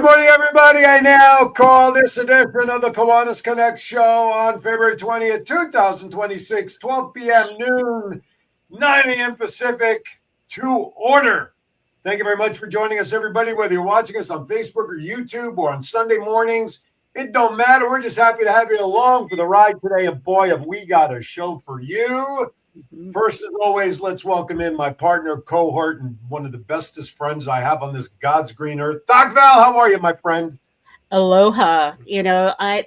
Good morning, everybody. I now call this edition of the Kiwanis Connects show on February 20th, 2026, 12 p.m. noon, 9 a.m. Pacific, to order. Thank you very much for joining us, everybody, whether you're watching us on Facebook or YouTube or on Sunday mornings. It don't matter. We're just happy to have you along for the ride today. And boy, have we got a show for you. First, as always, let's welcome in my partner, cohort, and one of the bestest friends I have on this God's green earth. Doc Val, how are you, my friend? Aloha. I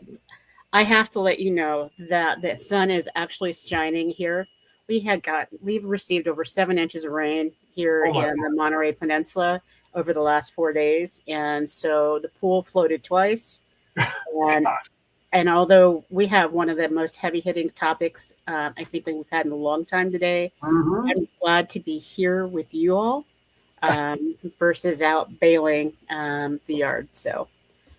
have to let you know that the sun is actually shining here. We've received over 7 inches of rain here in the Monterey Peninsula over the last 4 days, and so the pool floated twice. And although we have one of the most heavy-hitting topics I think that we've had in a long time today, I'm glad to be here with you all versus out bailing the yard. So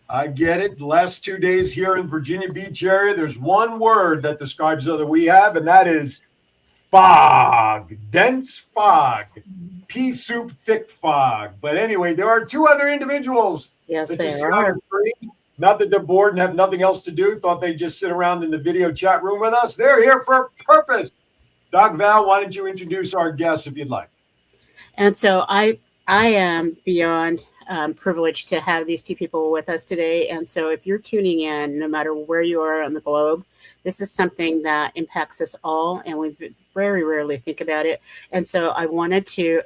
I get it. The last 2 days here in Virginia Beach area, there's one word that describes what we have, and that is fog. Dense fog. Pea soup thick fog. But anyway, there are two other individuals. Yes, there are. Not that they're bored and have nothing else to do. Thought they'd just sit around in the video chat room with us. They're here for a purpose. Doc Val, why don't you introduce our guests if you'd like? And so I am beyond privileged to have these two people with us today. And so if you're tuning in, no matter where you are on the globe, this is something that impacts us all, and we very rarely think about it. And so I wanted to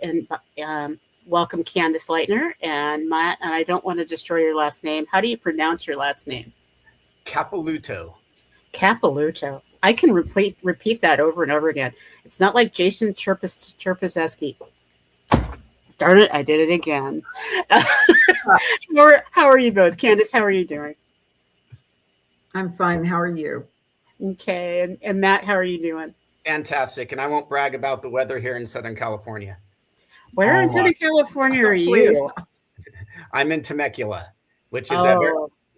welcome Candace Leitner and Matt, and I don't want to destroy your last name. How do you pronounce your last name? Capilouto. Capilouto. I can repeat that over and over again. It's not like Jason Cherpazeski. Darn it, I did it again. How are you both? Candace, how are you doing? I'm fine. How are you? Okay. And Matt, how are you doing? Fantastic. And I won't brag about the weather here in Southern California. Where in Southern California are you? I'm in Temecula, which is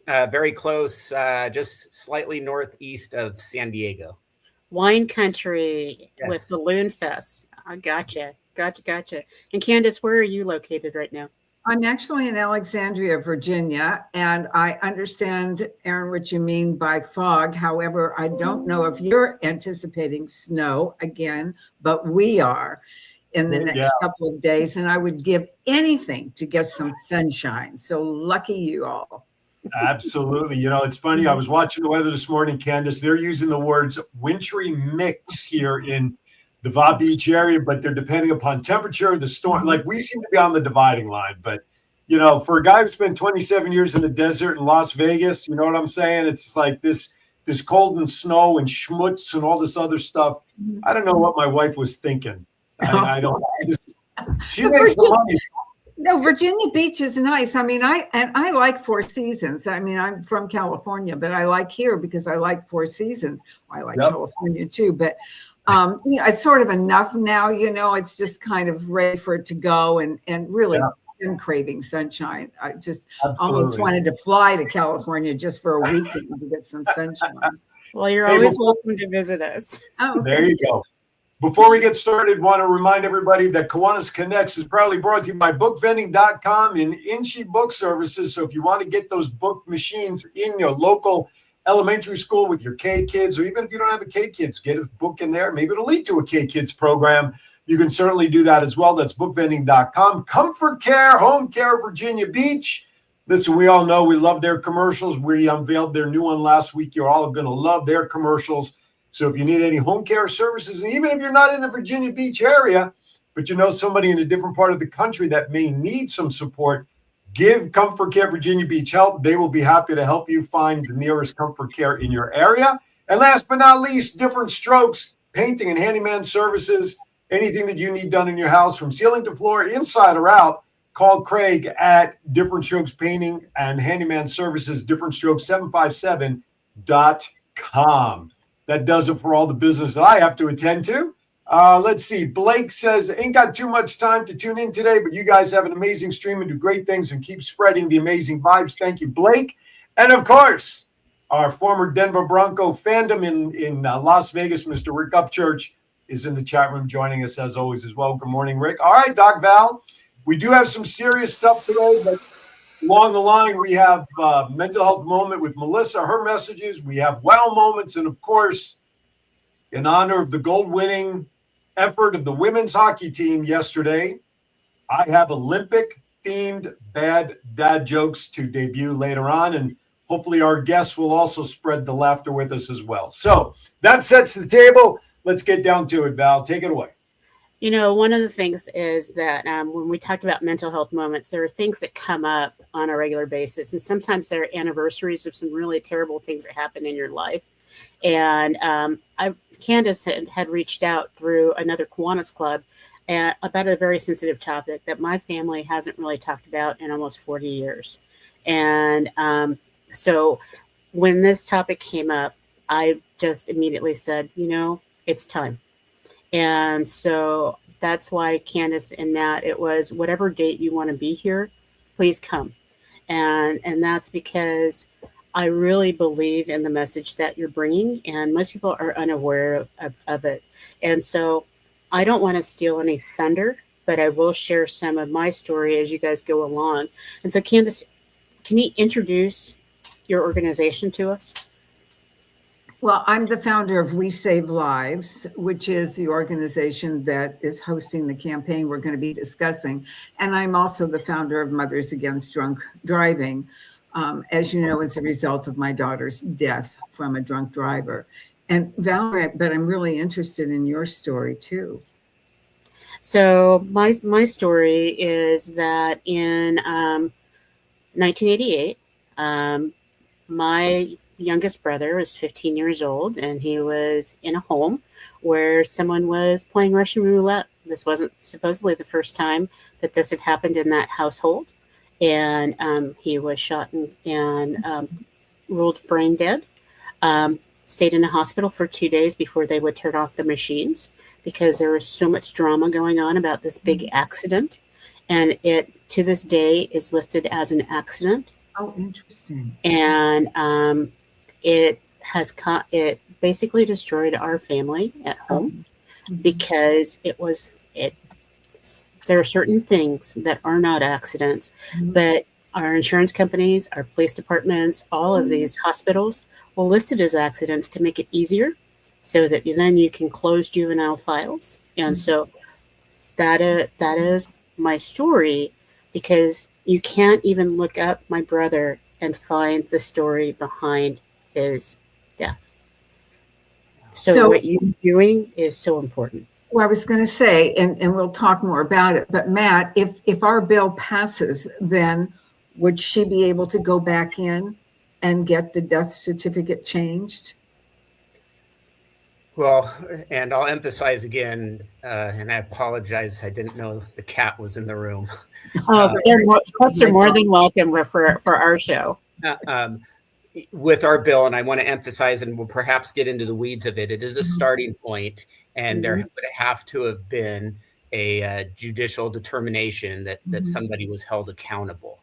very close, just slightly northeast of San Diego. Wine country with Balloon Fest. I gotcha. And Candace, where are you located right now? I'm actually in Alexandria, Virginia, and I understand, Aaron, what you mean by fog. However, I don't know if you're anticipating snow again, but we are in the next couple of days, and I would give anything to get some sunshine. So lucky you all. Absolutely. It's funny. I was watching the weather this morning, Candace. They're using the words wintry mix here in the Va Beach area, but they're depending upon temperature, the storm. Like, we seem to be on the dividing line. But, for a guy who spent 27 years in the desert in Las Vegas, you know what I'm saying? It's like this cold and snow and schmutz and all this other stuff. I don't know what my wife was thinking. I don't. She makes some money. No, Virginia Beach is nice. I mean, I like Four Seasons. I mean, I'm from California, but I like here because I like Four Seasons. I like California too, but it's sort of enough now. It's just kind of ready for it to go, and really, I'm craving sunshine. I just almost wanted to fly to California just for a weekend to get some sunshine. Well, you're always welcome to visit us. Oh, there you go. Before we get started, want to remind everybody that Kiwanis Connects is proudly brought to you by bookvending.com and Inchi Book Services. So if you want to get those book machines in your local elementary school with your K-Kids, or even if you don't have a K-Kids, get a book in there. Maybe it'll lead to a K-Kids program. You can certainly do that as well. That's bookvending.com. Comfort Care, Home Care, Virginia Beach. Listen, we all know we love their commercials. We unveiled their new one last week. You're all going to love their commercials. So if you need any home care services, and even if you're not in the Virginia Beach area, but you know somebody in a different part of the country that may need some support, give Comfort Care Virginia Beach help. They will be happy to help you find the nearest Comfort Care in your area. And last but not least, Different Strokes, painting and handyman services, anything that you need done in your house from ceiling to floor, inside or out. Call Craig at Different Strokes Painting and Handyman Services, differentstrokes757.com. That does it for all the business that I have to attend to. Let's see. Blake says, ain't got too much time to tune in today, but you guys have an amazing stream and do great things and keep spreading the amazing vibes. Thank you, Blake. And, of course, our former Denver Bronco fandom in Las Vegas, Mr. Rick Upchurch, is in the chat room joining us as always as well. Good morning, Rick. All right, Doc Val, we do have some serious stuff today, but Along the line, we have Mental Health Moment with Melissa, her messages. We have Wow Moments. And of course, in honor of the gold-winning effort of the women's hockey team yesterday, I have Olympic-themed bad dad jokes to debut later on. And hopefully our guests will also spread the laughter with us as well. So that sets the table. Let's get down to it, Val. Take it away. You know, one of the things is that when we talked about mental health moments, there are things that come up on a regular basis. And sometimes they're anniversaries of some really terrible things that happen in your life. And Candace had reached out through another Kiwanis club about a very sensitive topic that my family hasn't really talked about in almost 40 years. And so when this topic came up, I just immediately said, you know, it's time. And so that's why Candace and Matt, it was whatever date you want to be here, please come. And that's because I really believe in the message that you're bringing, and most people are unaware of it. And so I don't want to steal any thunder, but I will share some of my story as you guys go along. And so Candace, can you introduce your organization to us? Well, I'm the founder of We Save Lives, which is the organization that is hosting the campaign we're going to be discussing. And I'm also the founder of Mothers Against Drunk Driving, as you know, as a result of my daughter's death from a drunk driver. And Valerie, but I'm really interested in your story too. So my story is that in 1988, my youngest brother was 15 years old, and he was in a home where someone was playing Russian roulette. This wasn't supposedly the first time that this had happened in that household. And he was shot and ruled brain dead. Stayed in a hospital for 2 days before they would turn off the machines because there was so much drama going on about this big accident. And it, to this day, is listed as an accident. Oh, interesting. And it basically destroyed our family at home because there are certain things that are not accidents, but our insurance companies, our police departments, all of these hospitals will list it as accidents to make it easier so that then you can close juvenile files. And so that is my story, because you can't even look up my brother and find the story behind his death. So what you're doing is so important. Well, I was going to say, and we'll talk more about it, but Matt, if our bill passes, then would she be able to go back in and get the death certificate changed? Well, and I'll emphasize again, and I apologize, I didn't know the cat was in the room. Pets are more than welcome for our show. With our bill, and I want to emphasize, and we'll perhaps get into the weeds of it, it is a starting point, and there would have to have been a judicial determination that somebody was held accountable,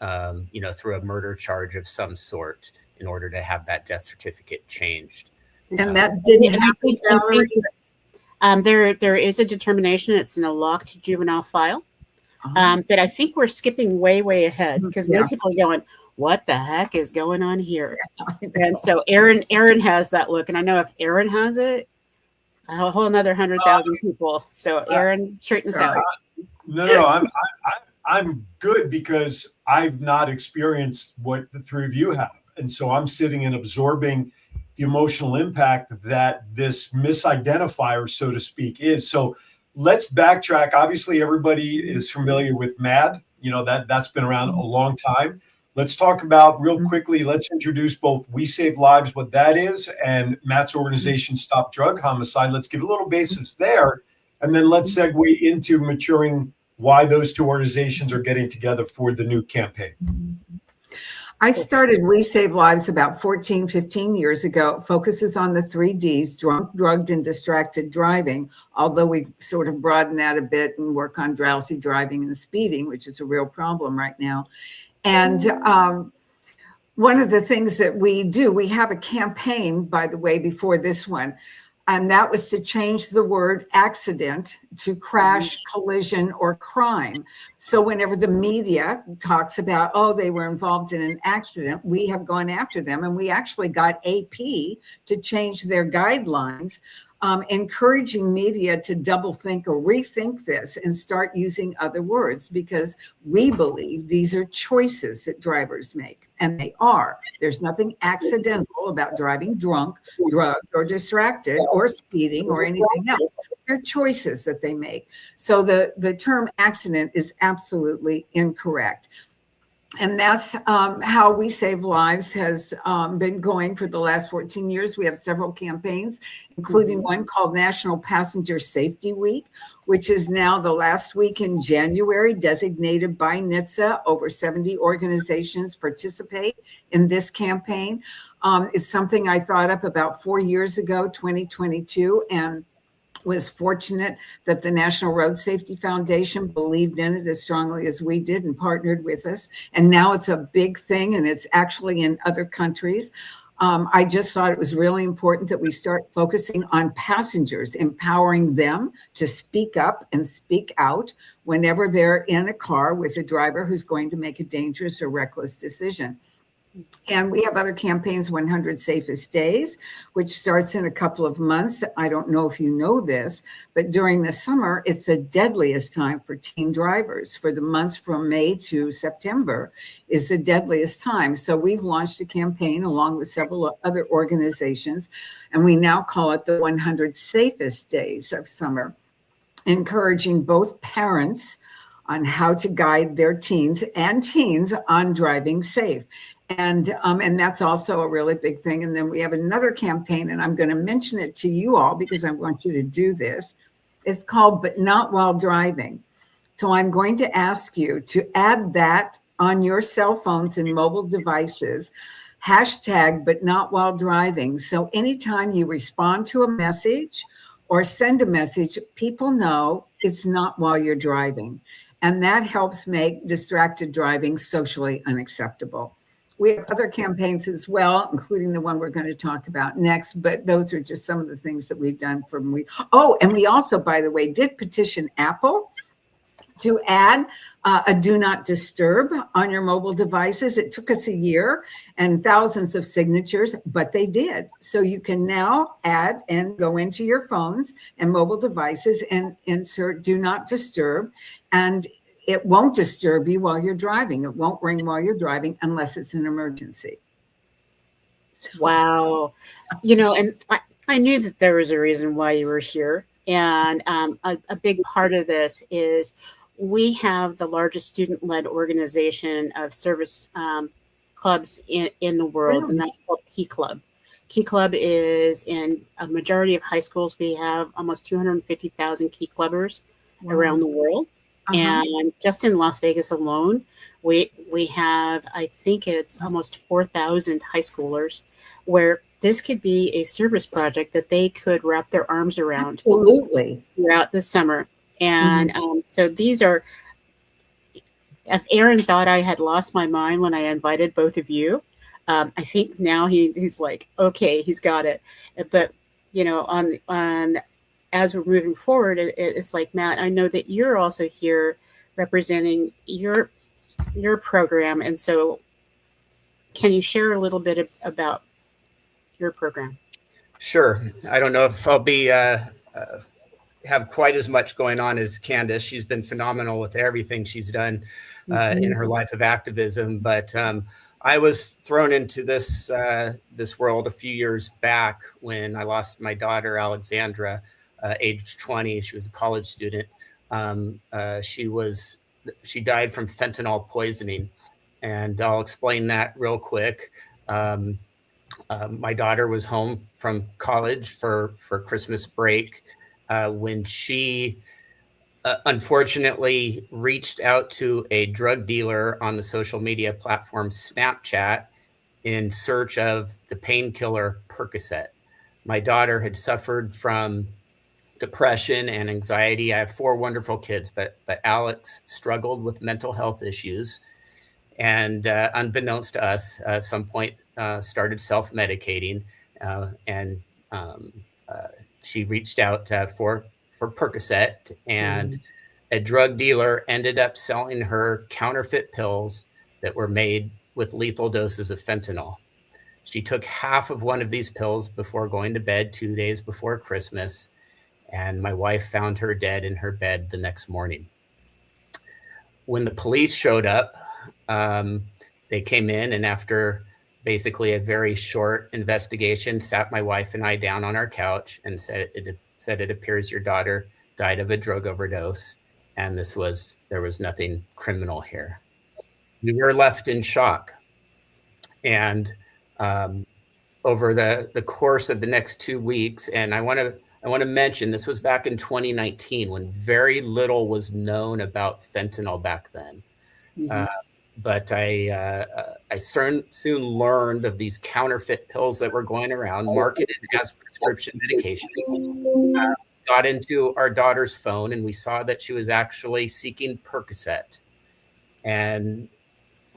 through a murder charge of some sort in order to have that death certificate changed. And that didn't happen, Valerie? There is a determination. It's in a locked juvenile file. But I think we're skipping way ahead, because most people are going, what the heck is going on here? And so Aaron has that look. And I know if Aaron has it, a whole another 100,000 people. So Aaron, straighten us out. No, I'm good, because I've not experienced what the three of you have. And so I'm sitting and absorbing the emotional impact that this misidentifier, so to speak, is. So let's backtrack. Obviously, everybody is familiar with MAD. You know, that's been around a long time. Let's talk about real quickly. Let's introduce both We Save Lives, what that is, and Matt's organization, Stop Drug Homicide. Let's give a little basis there, and then let's segue into maturing why those two organizations are getting together for the new campaign. I started We Save Lives about 15 years ago. It focuses on the 3 Ds, drunk, drugged, and distracted driving, although we've sort of broadened that a bit and work on drowsy driving and speeding, which is a real problem right now. And one of the things that we do, we have a campaign, by the way, before this one. And that was to change the word accident to crash, collision, or crime. So whenever the media talks about, oh, they were involved in an accident, we have gone after them. And we actually got AP to change their guidelines, encouraging media to double think or rethink this and start using other words, because we believe these are choices that drivers make, and they are. There's nothing accidental about driving drunk, drugged, or distracted, or speeding, or anything else. They're choices that they make. So the term accident is absolutely incorrect. And that's how We Save Lives has been going for the last 14 years. We have several campaigns, including one called National Passenger Safety Week, which is now the last week in January, designated by NHTSA. Over 70 organizations participate in this campaign. It's something I thought up about 4 years ago, 2022, and was fortunate that the National Road Safety Foundation believed in it as strongly as we did and partnered with us. And now it's a big thing, and it's actually in other countries. I just thought it was really important that we start focusing on passengers, empowering them to speak up and speak out whenever they're in a car with a driver who's going to make a dangerous or reckless decision. And we have other campaigns, 100 Safest Days, which starts in a couple of months. I don't know if you know this, but during the summer, it's the deadliest time for teen drivers. For the months from May to September is the deadliest time. So we've launched a campaign along with several other organizations, and we now call it the 100 Safest Days of Summer, encouraging both parents on how to guide their teens on driving safe. And that's also a really big thing. And then we have another campaign, and I'm going to mention it to you all because I want you to do this. It's called But Not While Driving. So I'm going to ask you to add that on your cell phones and mobile devices, hashtag But Not While Driving. So anytime you respond to a message or send a message, people know it's not while you're driving. And that helps make distracted driving socially unacceptable. We have other campaigns as well, including the one we're going to talk about next, but those are just some of the things that we've done from and we also, by the way, did petition Apple to add a do not disturb on your mobile devices. It took us a year and thousands of signatures, but they did. So you can now add and go into your phones and mobile devices and insert do not disturb, and it won't disturb you while you're driving. It won't ring while you're driving unless it's an emergency. Wow. And I knew that there was a reason why you were here. And a big part of this is we have the largest student-led organization of service clubs in the world, and that's called Key Club. Key Club is in a majority of high schools. We have almost 250,000 Key Clubbers around the world. And just in Las Vegas alone, we have, I think it's almost 4,000 high schoolers where this could be a service project that they could wrap their arms around. Absolutely. Throughout the summer. And so these are, if Aaron thought I had lost my mind when I invited both of you, I think now he's like, okay, he's got it. But, on as we're moving forward, it's like, Matt, I know that you're also here representing your program. And so can you share a little bit about your program? Sure. I don't know if I'll be have quite as much going on as Candace. She's been phenomenal with everything she's done in her life of activism. But I was thrown into this world a few years back when I lost my daughter, Alexandra, age 20. She was a college student. She died from fentanyl poisoning, and I'll explain that real quick. My daughter was home from college for Christmas break when she unfortunately reached out to a drug dealer on the social media platform Snapchat in search of the painkiller Percocet. My daughter had suffered from depression and anxiety. I have 4 wonderful kids, but Alex struggled with mental health issues, and unbeknownst to us, at some point started self-medicating, and she reached out for Percocet, and a drug dealer ended up selling her counterfeit pills that were made with lethal doses of fentanyl. She took half of one of these pills before going to bed 2 days before Christmas, and my wife found her dead in her bed the next morning. When the police showed up, they came in, and after basically a very short investigation, sat my wife and I down on our couch and said, it appears your daughter died of a drug overdose, and there was nothing criminal here. We were left in shock. And over the course of the next 2 weeks, and I want to mention, this was back in 2019 when very little was known about fentanyl back then. But I soon learned of these counterfeit pills that were going around, marketed as prescription medications. Got into our daughter's phone, and we saw that she was actually seeking Percocet. And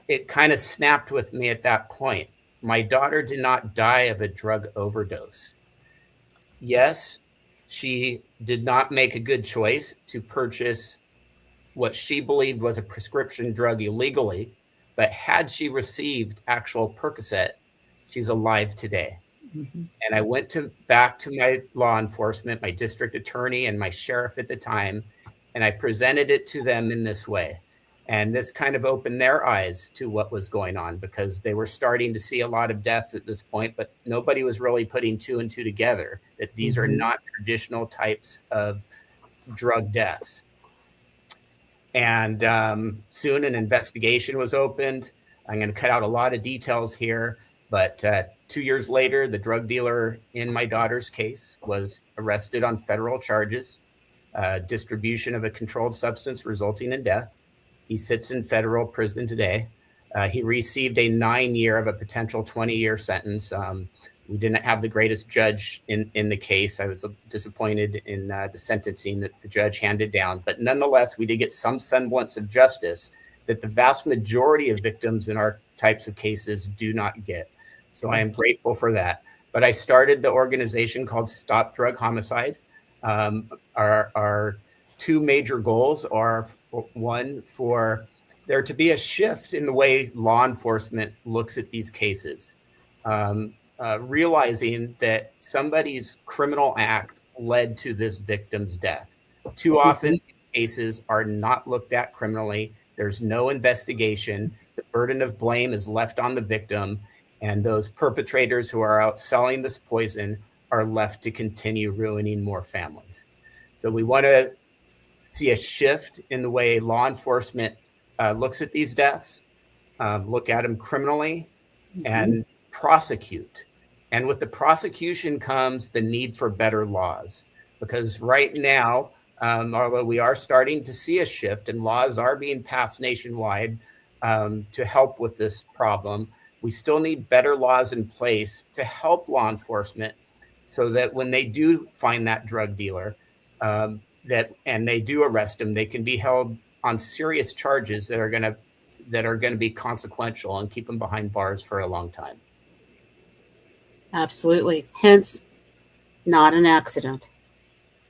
it kind of snapped with me at that point. My daughter did not die of a drug overdose. Yes, she did not make a good choice to purchase what she believed was a prescription drug illegally, but had she received actual Percocet, she's alive today. And I went back to my law enforcement, my district attorney and my sheriff at the time, and I presented it to them in this way. And this kind of opened their eyes to what was going on, because they were starting to see a lot of deaths at this point, but nobody was really putting 2 and 2 together, that these are not traditional types of drug deaths. And soon an investigation was opened. I'm going to cut out a lot of details here, but 2 years later, the drug dealer in my daughter's case was arrested on federal charges, distribution of a controlled substance resulting in death. He sits in federal prison today. He received a 9-year of a potential 20-year sentence. We didn't have the greatest judge in the case. I was disappointed in the sentencing that the judge handed down. But nonetheless, we did get some semblance of justice that the vast majority of victims in our types of cases do not get. So I am grateful for that. But I started the organization called Stop Drug Homicide. Our 2 major goals are, one, for there to be a shift in the way law enforcement looks at these cases. Realizing that somebody's criminal act led to this victim's death. Too often, cases are not looked at criminally. There's no investigation. The burden of blame is left on the victim, and those perpetrators who are out selling this poison are left to continue ruining more families. So we want to see a shift in the way law enforcement looks at these deaths, look at them criminally, and prosecute. And with the prosecution comes the need for better laws, because right now, although we are starting to see a shift and laws are being passed nationwide to help with this problem, we still need better laws in place to help law enforcement so that when they do find that drug dealer and they do arrest them, they can be held on serious charges that are going to be consequential and keep them behind bars for a long time. Absolutely. Hence, not an accident.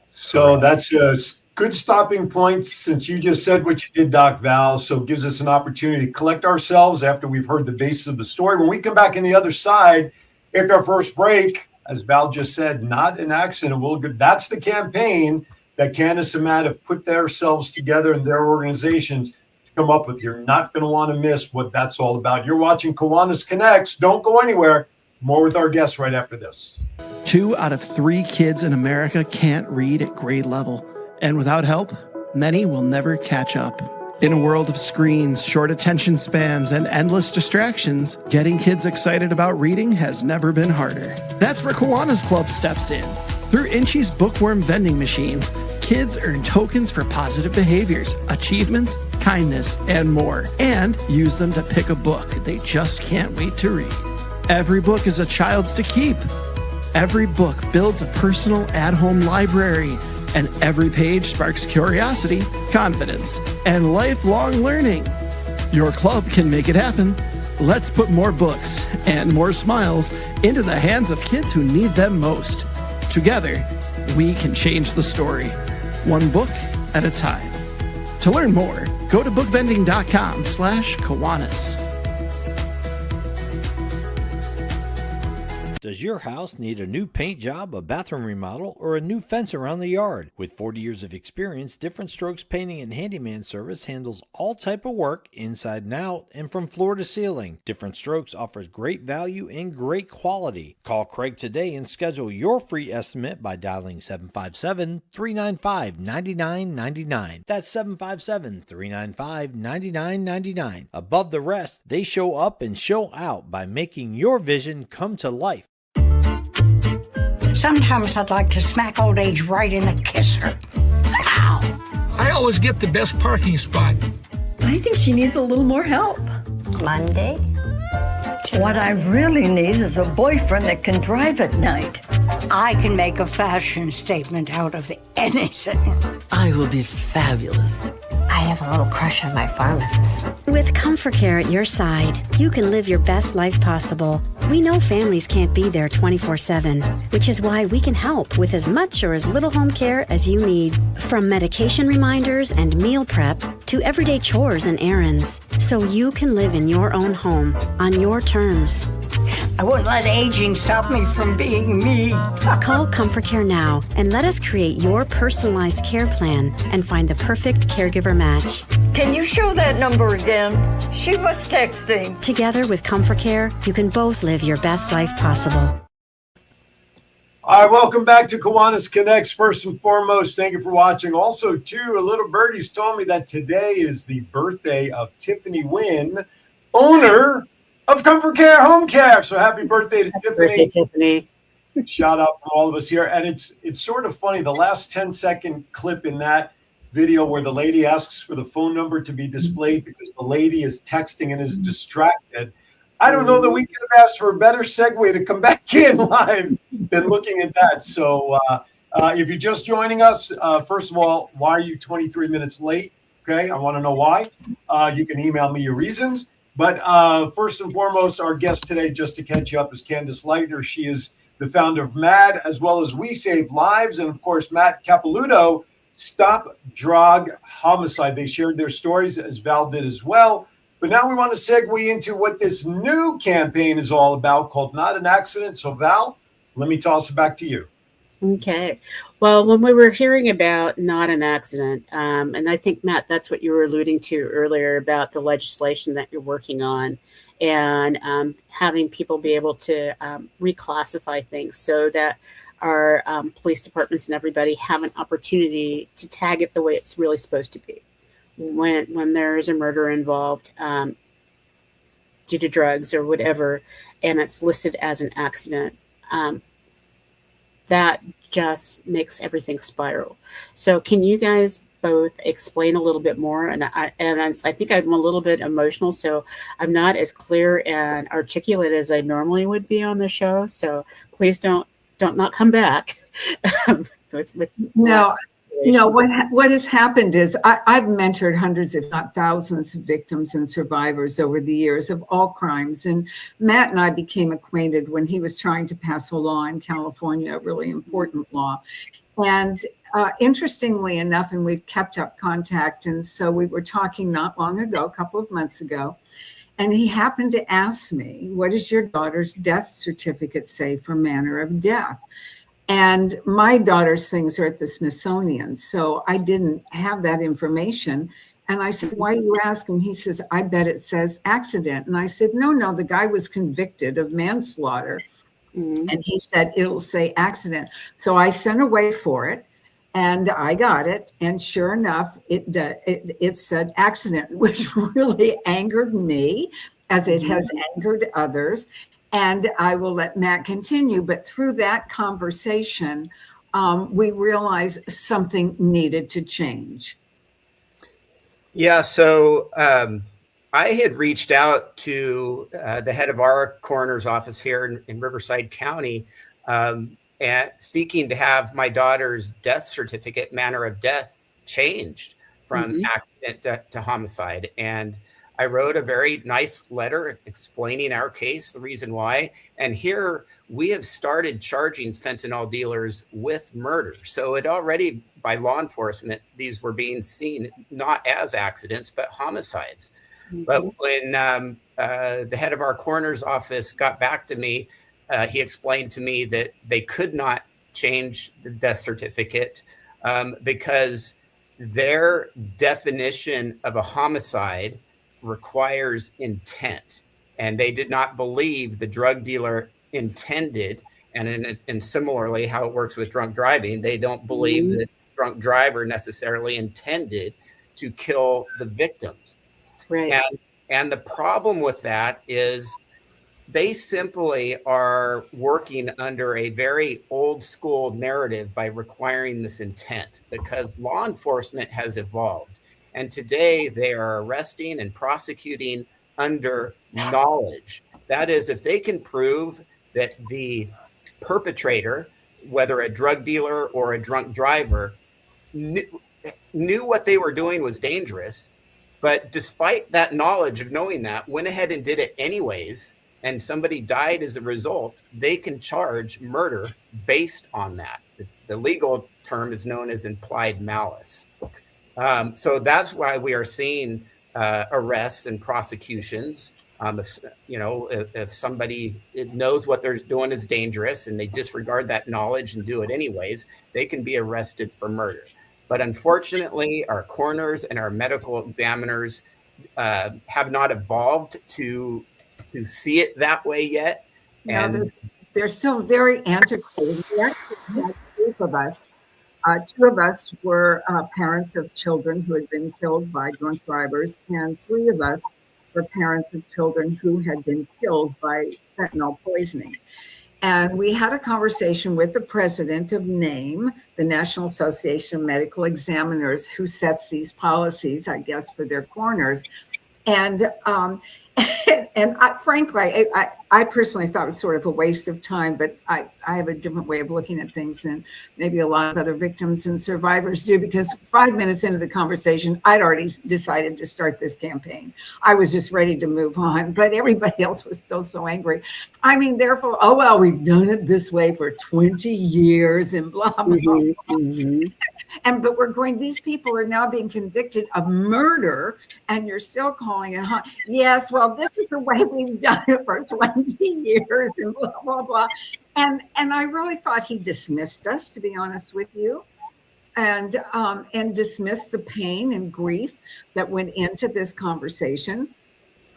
So that's a good stopping point, since you just said what you did, Doc Val. So it gives us an opportunity to collect ourselves after we've heard the basis of the story. When we come back on the other side, after our first break, as Val just said, not an accident. That's the campaign that Candace and Matt have put themselves together in their organizations to come up with. You're not going to want to miss what that's all about. You're watching Kiwanis Connects. Don't go anywhere. More with our guests right after this. 2 out of 3 kids in America can't read at grade level. And without help, many will never catch up. In a world of screens, short attention spans, and endless distractions, getting kids excited about reading has never been harder. That's where Kiwanis Club steps in. Through Inchy's bookworm vending machines, kids earn tokens for positive behaviors, achievements, kindness, and more, and use them to pick a book they just can't wait to read. Every book is a child's to keep. Every book builds a personal at-home library, and every page sparks curiosity, confidence, and lifelong learning. Your club can make it happen. Let's put more books and more smiles into the hands of kids who need them most. Together, we can change the story, one book at a time. To learn more, go to bookvending.com/Kiwanis. Does your house need a new paint job, a bathroom remodel, or a new fence around the yard? With 40 years of experience, Different Strokes Painting and Handyman Service handles all type of work inside and out and from floor to ceiling. Different Strokes offers great value and great quality. Call Craig today and schedule your free estimate by dialing 757-395-9999. That's 757-395-9999. Above the rest, they show up and show out by making your vision come to life. Sometimes I'd like to smack old age right in the kisser. Ow! I always get the best parking spot. I think she needs a little more help. Monday? What I really need is a boyfriend that can drive at night. I can make a fashion statement out of anything. I will be fabulous. I have a little crush on my pharmacist. With Comfort Care at your side, you can live your best life possible. We know families can't be there 24/7, which is why we can help with as much or as little home care as you need. From medication reminders and meal prep to everyday chores and errands, so you can live in your own home on your terms. I wouldn't let aging stop me from being me. Call Comfort Care now and let us create your personalized care plan and find the perfect caregiver match. Can you show that number again? She was texting. Together with Comfort Care, you can both live your best life possible. All right, welcome back to Kiwanis Connects. First and foremost, thank you for watching. Also, too, a little birdie's told me that today is the birthday of Tiffany Wynn, owner of Comfort Care Home Care. So happy birthday to Tiffany. Birthday, Tiffany. Shout out from all of us here. And it's sort of funny, the last 10-second clip in that video where the lady asks for the phone number to be displayed because the lady is texting and is distracted. I don't know that we could have asked for a better segue to come back in live than looking at that. So if you're just joining us, first of all, why are you 23 minutes late? Okay, I want to know why. You can email me your reasons. But first and foremost, our guest today, just to catch you up, is Candace Leitner. She is the founder of MAD, as well as We Save Lives. And, of course, Matt Capilouto, Stop Drug Homicide. They shared their stories, as Val did as well. But now we want to segue into what this new campaign is all about, called Not an Accident. So, Val, let me toss it back to you. Okay. Well, when we were hearing about Not an Accident, and I think, Matt, that's what you were alluding to earlier about the legislation that you're working on and having people be able to reclassify things so that our police departments and everybody have an opportunity to tag it the way it's really supposed to be. When there is a murder involved due to drugs or whatever, and it's listed as an accident, that just makes everything spiral. So can you guys both explain a little bit more? And I think I'm a little bit emotional, so I'm not as clear and articulate as I normally would be on the show. So please don't not come back. No, what has happened is I've mentored hundreds, if not thousands, of victims and survivors over the years of all crimes. And Matt and I became acquainted when he was trying to pass a law in California, a really important law. And interestingly enough, and we've kept up contact. And so we were talking not long ago, a couple of months ago, and he happened to ask me, what does your daughter's death certificate say for manner of death? And my daughter's things are at the Smithsonian, so I didn't have that information. And I said, why are you asking? He says, I bet it says accident. And I said, no, the guy was convicted of manslaughter. Mm-hmm. And he said, it'll say accident. So I sent away for it, and I got it. And sure enough, it said accident, which really angered me, as it has angered others. And I will let Matt continue. But through that conversation, we realized something needed to change. Yeah, so I had reached out to the head of our coroner's office here in Riverside County, and seeking to have my daughter's death certificate, manner of death, changed from accident to homicide. And I wrote a very nice letter explaining our case, the reason why. And here we have started charging fentanyl dealers with murder. So it already, by law enforcement, these were being seen not as accidents, but homicides. Mm-hmm. But when the head of our coroner's office got back to me, he explained to me that they could not change the death certificate because their definition of a homicide requires intent, and they did not believe the drug dealer intended. And similarly, how it works with drunk driving, they don't believe that drunk driver necessarily intended to kill the victims. Right. And the problem with that is they simply are working under a very old school narrative by requiring this intent, because law enforcement has evolved. And today they are arresting and prosecuting under knowledge. That is, if they can prove that the perpetrator, whether a drug dealer or a drunk driver, knew what they were doing was dangerous, but despite that knowledge of knowing that, went ahead and did it anyways, and somebody died as a result, they can charge murder based on that. The legal term is known as implied malice. So that's why we are seeing arrests and prosecutions. If somebody knows what they're doing is dangerous and they disregard that knowledge and do it anyways, they can be arrested for murder. But unfortunately, our coroners and our medical examiners have not evolved to see it that way yet. And they're still very antiquated. We actually had a group of us. Two of us were parents of children who had been killed by drunk drivers, and three of us were parents of children who had been killed by fentanyl poisoning. And we had a conversation with the president of NAME, the National Association of Medical Examiners, who sets these policies, I guess, for their coroners. And frankly, I personally thought it was sort of a waste of time, but I have a different way of looking at things than maybe a lot of other victims and survivors do, because 5 minutes into the conversation, I'd already decided to start this campaign. I was just ready to move on, but everybody else was still so angry. I mean, therefore, oh, well, we've done it this way for 20 years and blah, blah, blah. But we're going, these people are now being convicted of murder, and you're still calling it, yes, well, this is the way we've done it for 20 years and blah, blah, blah. And I really thought he dismissed us, to be honest with you, and dismissed the pain and grief that went into this conversation.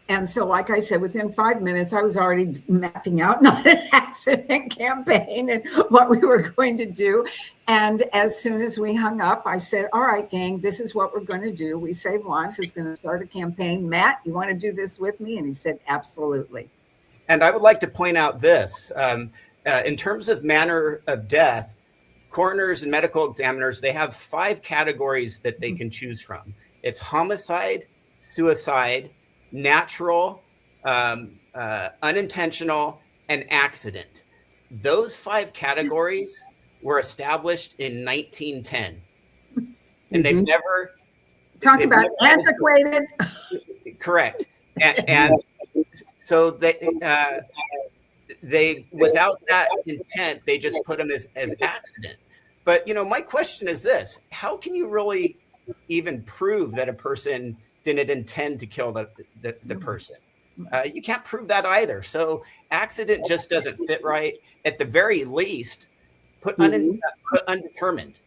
And so, like I said, within 5 minutes, I was already mapping out not an accident campaign and what we were going to do. And as soon as we hung up, I said, all right, gang, this is what we're going to do. We Save Lives is going to start a campaign. Matt, you want to do this with me? And he said, absolutely. And I would like to point out this. In terms of manner of death, coroners and medical examiners, they have 5 categories that they can choose from. It's homicide, suicide, natural, unintentional, and accident. Those 5 categories were established in 1910, and they've never talked about antiquated. Correct, and so they without that intent, they just put them as accident. But my question is this: how can you really even prove that a person didn't intend to kill the person? You can't prove that either. So accident just doesn't fit right. At the very least, put undetermined.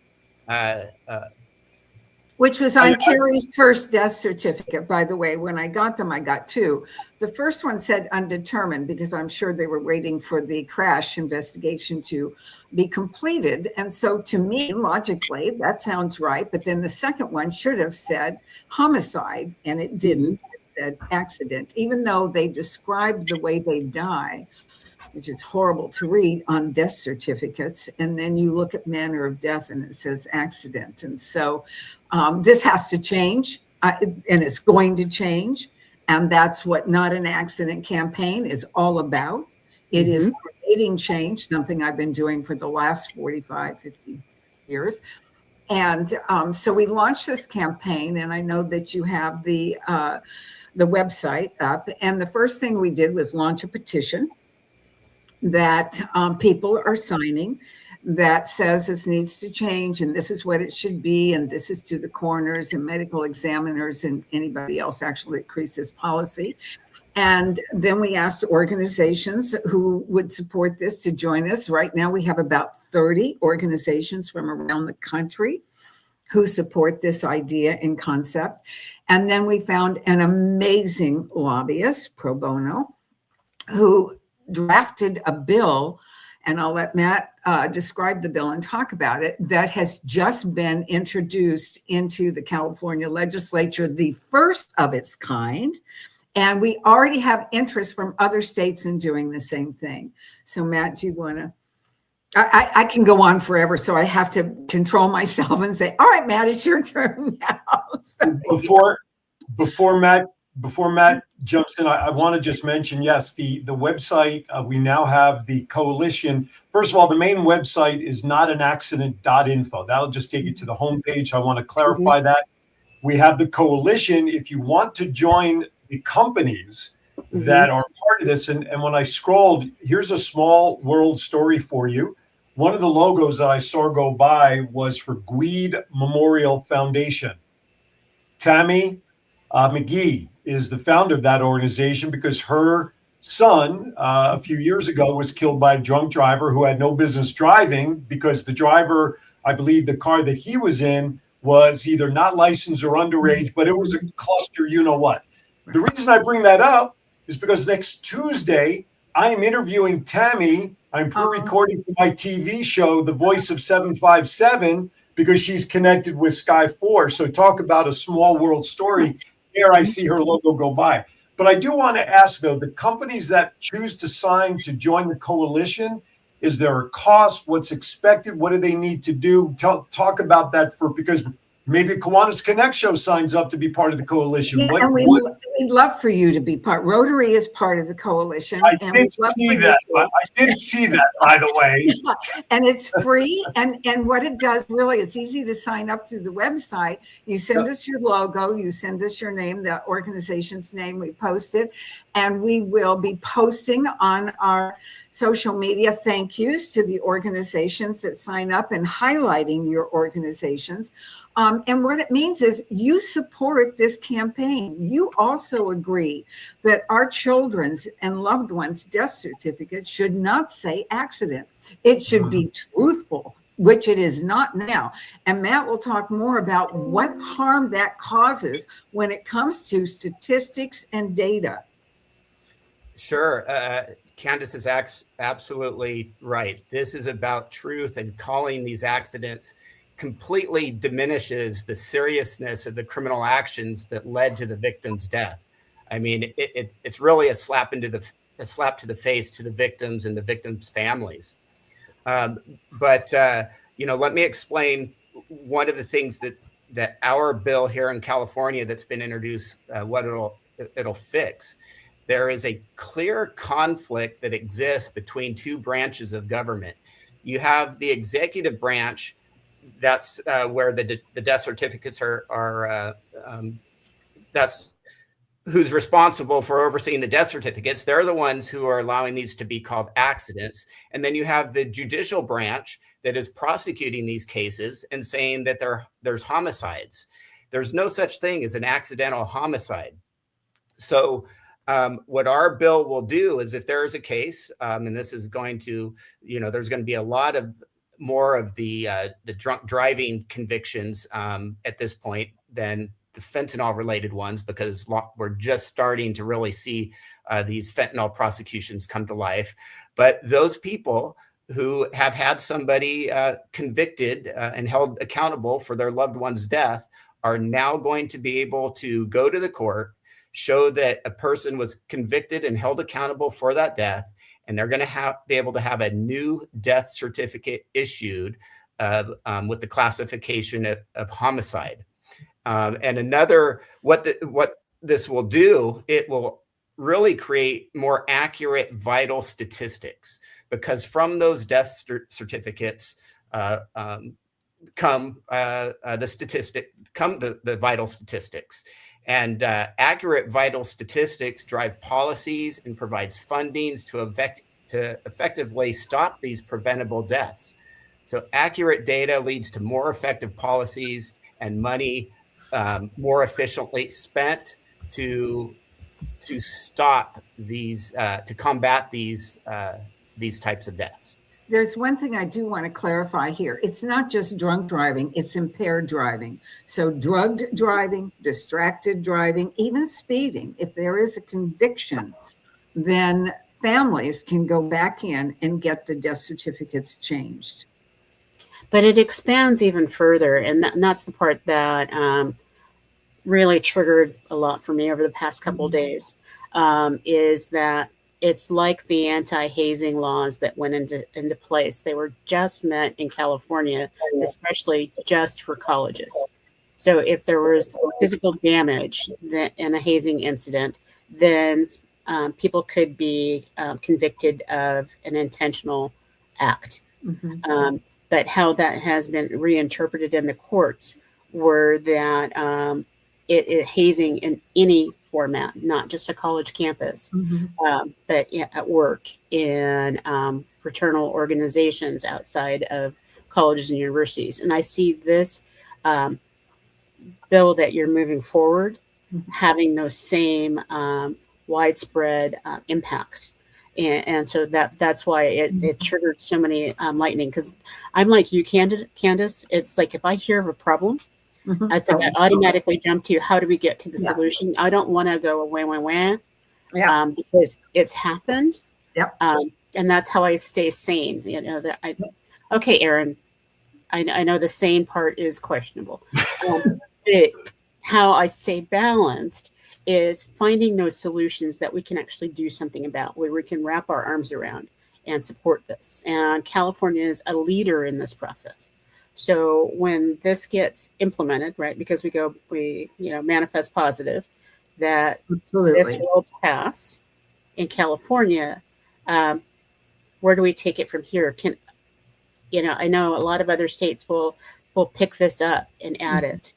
Which was on Carrie's first death certificate, by the way. When I got them, I got 2. The first one said undetermined, because I'm sure they were waiting for the crash investigation to be completed. And so to me, logically, that sounds right. But then the second one should have said homicide, and it didn't. It said accident, even though they described the way they die, which is horrible to read on death certificates. And then you look at manner of death and it says accident. And so this has to change, and it's going to change. And that's what Not an Accident campaign is all about. It is creating change, something I've been doing for the last 45, 50 years. And so we launched this campaign, and I know that you have the the website up. And the first thing we did was launch a petition that people are signing that says this needs to change and this is what it should be. And this is to the coroners and medical examiners and anybody else actually that creates this policy. And then we asked organizations who would support this to join us. Right now, we have about 30 organizations from around the country who support this idea and concept. And then we found an amazing lobbyist, pro bono, who drafted a bill, and I'll let Matt describe the bill and talk about it, that has just been introduced into the California legislature, the first of its kind. And we already have interest from other states in doing the same thing. So Matt, do you want to? I can go on forever, so I have to control myself and say, all right, Matt, it's your turn now. Before Matt jumps in, I want to just mention, yes, the website, we now have the coalition. First of all, the main website is notanaccident.info. That'll just take you to the homepage. I want to clarify that. We have the coalition. If you want to join the companies that are part of this, and when I scrolled, here's a small world story for you. One of the logos that I saw go by was for Gweed Memorial Foundation. Tammy McGee is the founder of that organization because her son a few years ago was killed by a drunk driver who had no business driving because the driver, I believe the car that he was in was either not licensed or underage, but it was a cluster, you know what. The reason I bring that up is because next Tuesday, I am interviewing Tammy. I'm pre-recording for my TV show, The Voice of 757, because she's connected with Sky 4. So talk about a small world story. Here I see her logo go by. But I do want to ask, though, the companies that choose to sign to join the coalition, is there a cost? What's expected? What do they need to do? Talk about that because maybe Kiwanis Connects show signs up to be part of the coalition. Yeah, and we'd love for you to be part. Rotary is part of the coalition. I did see that. I did see that, by the way. And it's free. And what it does, really, it's easy to sign up through the website. You send us your logo. You send us your name, the organization's name. We post it. And we will be posting on our social media thank yous to the organizations that sign up and highlighting your organizations. And what it means is you support this campaign. You also agree that our children's and loved ones' death certificates should not say accident. It should be truthful, which it is not now. And Matt will talk more about what harm that causes when it comes to statistics and data. Sure. Candace is absolutely right. This is about truth, and calling these accidents completely diminishes the seriousness of the criminal actions that led to the victim's death. I mean, it's really a slap to the face to the victims and the victims' families. But let me explain one of the things that our bill here in California that's been introduced, what it'll fix. There is a clear conflict that exists between two branches of government. You have the executive branch, that's where the death certificates are that's who's responsible for overseeing the death certificates. They're the ones who are allowing these to be called accidents. And then you have the judicial branch that is prosecuting these cases and saying that there's homicides. There's no such thing as an accidental homicide. So what our bill will do is, if there is a case, and this is going to, there's going to be a lot of more of the drunk driving convictions at this point than the fentanyl related ones, because we're just starting to really see these fentanyl prosecutions come to life. But those people who have had somebody convicted and held accountable for their loved one's death are now going to be able to go to the court, show that a person was convicted and held accountable for that death, and they're going to be able to have a new death certificate issued with the classification of homicide. And what this will do, it will really create more accurate vital statistics, because from those death certificates come the vital statistics. And accurate vital statistics drive policies and provides fundings to effectively stop these preventable deaths. So accurate data leads to more effective policies and money more efficiently spent to stop these, to combat these types of deaths. There's one thing I do want to clarify here. It's not just drunk driving, it's impaired driving. So drugged driving, distracted driving, even speeding. If there is a conviction, then families can go back in and get the death certificates changed. But it expands even further. And that's the part that really triggered a lot for me over the past couple of days, is that it's like the anti-hazing laws that went into place. They were just meant in California, especially just for colleges. So if there was physical damage in a hazing incident, then people could be convicted of an intentional act. But how that has been reinterpreted in the courts were that hazing in any format, not just a college campus, but at work, in fraternal organizations outside of colleges and universities. And I see this bill that you're moving forward having those same widespread impacts. And so that's why it triggered so many lightning, because I'm like you, Candace. It's like if I hear of a problem, it's like I automatically jump to how do we get to the solution. I don't want to go wah, because it's happened. And that's how I stay sane. You know that okay, Aaron, I know the sane part is questionable. How I stay balanced is finding those solutions that we can actually do something about, where we can wrap our arms around and support this. And California is a leader in this process. So when this gets implemented, right, because we manifest positive that this will pass in California, where do we take it from here? I know a lot of other states will pick this up and add it.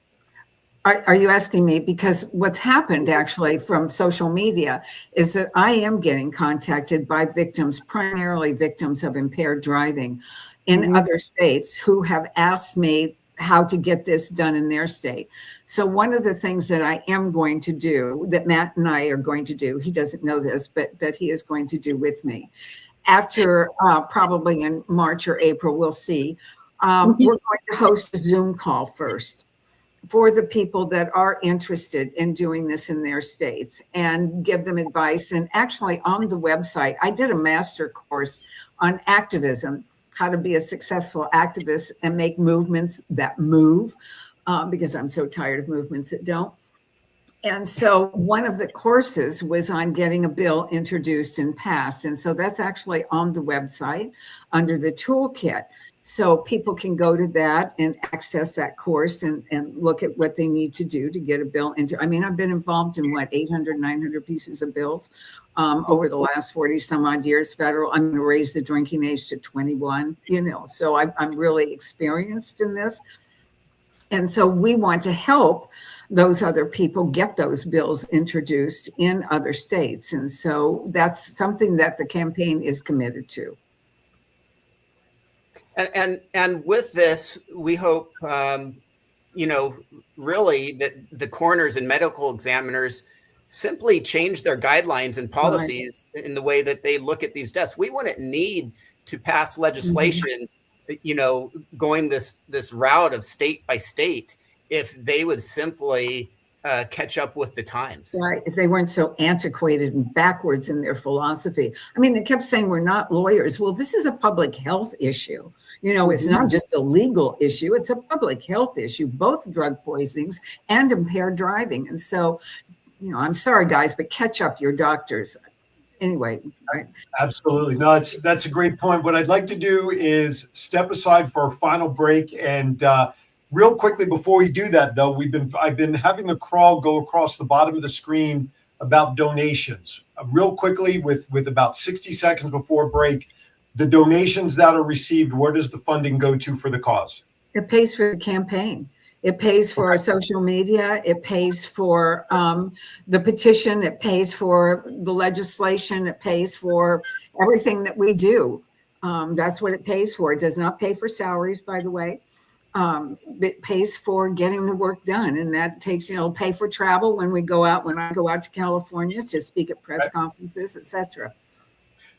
Are you asking me? Because what's happened actually from social media is that I am getting contacted by victims, primarily victims of impaired driving in other states, who have asked me how to get this done in their state. So one of the things that I am going to do, that Matt and I are going to do, he doesn't know this, but that he is going to do with me, after probably in March or April, we'll see, we're going to host a Zoom call first for the people that are interested in doing this in their states, and give them advice. And actually on the website, I did a master course on activism, how to be a successful activist and make movements that move, because I'm so tired of movements that don't. And so one of the courses was on getting a bill introduced and passed. And so that's actually on the website under the toolkit. So people can go to that and access that course and look at what they need to do to get a bill into. I mean, I've been involved in 800, 900 pieces of bills over the last 40 some odd years. Federal, I'm going to raise the drinking age to 21, so I'm really experienced in this. And so we want to help those other people get those bills introduced in other states. And so that's something that the campaign is committed to. And with this, we hope, really that the coroners and medical examiners simply change their guidelines and policies in the way that they look at these deaths. We wouldn't need to pass legislation, going this route of state by state, if they would simply catch up with the times. Right. If they weren't so antiquated and backwards in their philosophy. I mean, they kept saying we're not lawyers. Well, this is a public health issue. It's not just a legal issue. It's a public health issue, both drug poisonings and impaired driving. And so, I'm sorry, guys, but catch up your doctors. Anyway. Right. Absolutely. No, that's a great point. What I'd like to do is step aside for a final break. And real quickly before we do that, though, I've been having the crawl go across the bottom of the screen about donations. Real quickly, with about 60 seconds before break, the donations that are received, where does the funding go to for the cause? It pays for the campaign. It pays for our social media. It pays for the petition. It pays for the legislation. It pays for everything that we do. That's what it pays for. It does not pay for salaries, by the way. It pays for getting the work done, and that takes, pay for travel when I go out to California to speak at press conferences, etc.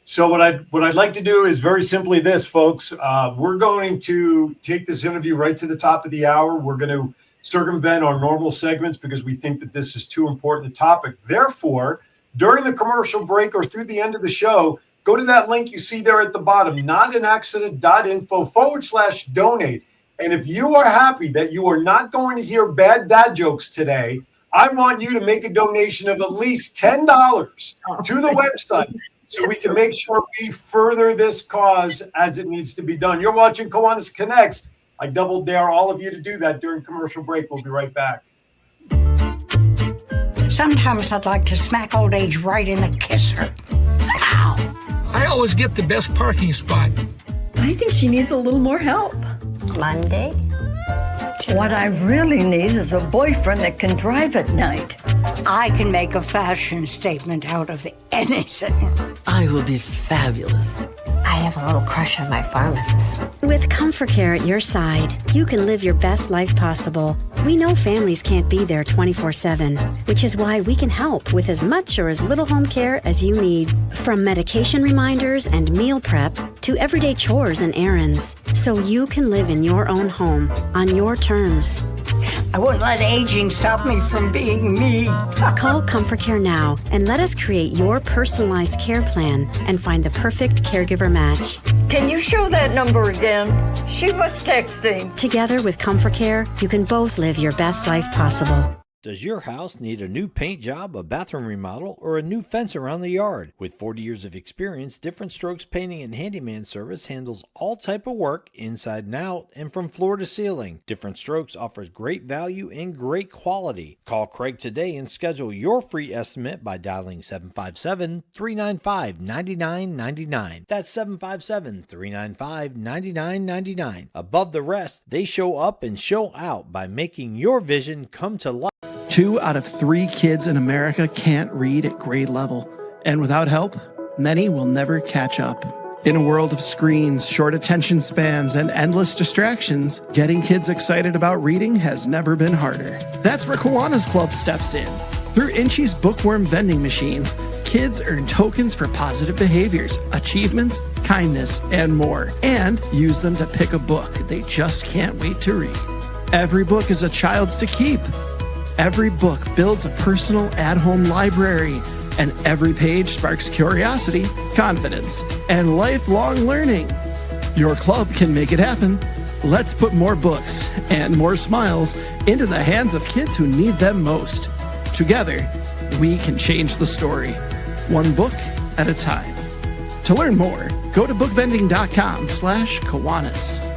So what I'd like to do is very simply this, folks. We're going to take this interview right to the top of the hour. We're going to circumvent our normal segments because we think that this is too important a topic. Therefore, during the commercial break or through the end of the show, go to that link you see there at the bottom, notanaccident.info/donate. And if you are happy that you are not going to hear bad dad jokes today, I want you to make a donation of at least $10 to the website, so we can make sure we further this cause as it needs to be done. You're watching Kiwanis Connects. I double dare all of you to do that during commercial break. We'll be right back. Sometimes I'd like to smack old age right in the kisser. Ow! I always get the best parking spot. I think she needs a little more help. Monday. What I really need is a boyfriend that can drive at night. I can make a fashion statement out of anything. I will be fabulous. I have a little crush on my pharmacist. With Comfort Care at your side, you can live your best life possible. We know families can't be there 24/7, which is why we can help with as much or as little home care as you need. From medication reminders and meal prep to everyday chores and errands, so you can live in your own home on your terms. I won't let aging stop me from being me. Call Comfort Care now and let us create your personalized care plan and find the perfect caregiver match. Can you show that number again? She was texting. Together with Comfort Care, you can both live your best life possible. Does your house need a new paint job, a bathroom remodel, or a new fence around the yard? With 40 years of experience, Different Strokes Painting and Handyman Service handles all type of work inside and out and from floor to ceiling. Different Strokes offers great value and great quality. Call Craig today and schedule your free estimate by dialing 757-395-9999. That's 757-395-9999. Above the rest, they show up and show out by making your vision come to life. 2 out of 3 kids in America can't read at grade level. And without help, many will never catch up. In a world of screens, short attention spans, and endless distractions, getting kids excited about reading has never been harder. That's where Kiwanis Club steps in. Through Inchy's bookworm vending machines, kids earn tokens for positive behaviors, achievements, kindness, and more, and use them to pick a book they just can't wait to read. Every book is a child's to keep. Every book builds a personal at-home library, and every page sparks curiosity, confidence, and lifelong learning. Your club can make it happen. Let's put more books and more smiles into the hands of kids who need them most. Together, we can change the story, one book at a time. To learn more, go to bookvending.com/Kiwanis.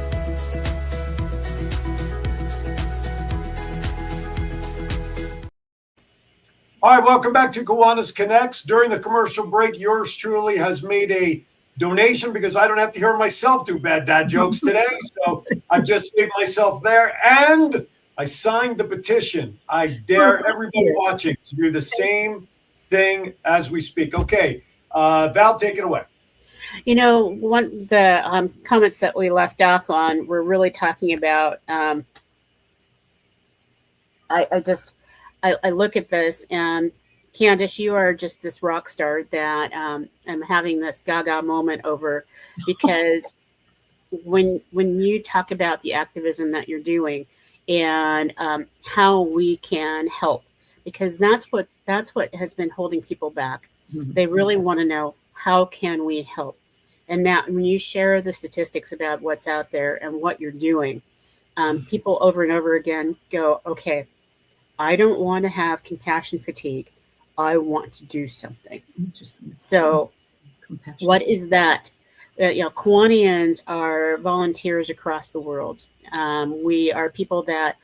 All right, welcome back to Kiwanis Connects. During the commercial break, yours truly has made a donation because I don't have to hear myself do bad dad jokes today. So I just saved myself there. And I signed the petition. I dare everybody watching to do the same thing as we speak. Okay, Val, take it away. One of the comments that we left off on, we're really talking about, I look at this, and Candace, you are just this rock star that I'm having this gaga moment over, because when you talk about the activism that you're doing and how we can help, because that's what has been holding people back. Mm-hmm. They really want to know, how can we help? And now when you share the statistics about what's out there and what you're doing, people over and over again go, okay, I don't want to have compassion fatigue. I want to do something. Interesting. So what is that? Kiwanians are volunteers across the world. We are people that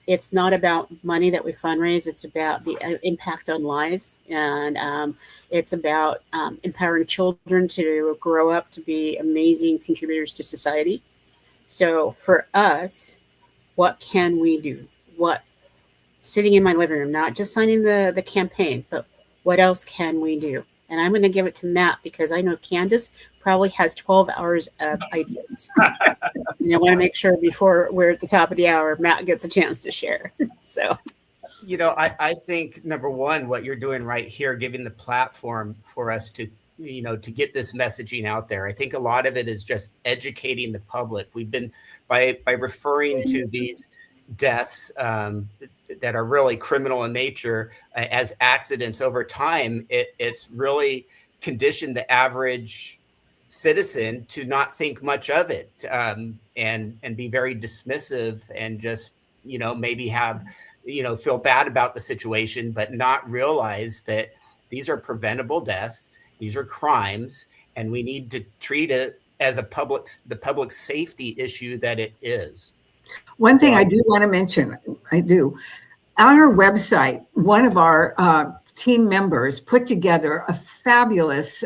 it's not about money that we fundraise. It's about the impact on lives. And it's about empowering children to grow up to be amazing contributors to society. So for us, What can we do? What, sitting in my living room, not just signing the campaign, but what else can we do? And I'm going to give it to Matt because I know Candace probably has 12 hours of ideas. And I want to make sure before we're at the top of the hour, Matt gets a chance to share. So, I think number one, what you're doing right here, giving the platform for us to, to get this messaging out there. I think a lot of it is just educating the public. We've been by referring to these deaths that are really criminal in nature as accidents over time. It's really conditioned the average citizen to not think much of it and be very dismissive and just maybe have feel bad about the situation, but not realize that these are preventable deaths, these are crimes, and we need to treat it as the public safety issue that it is. One thing I do want to mention, on our website, one of our team members put together a fabulous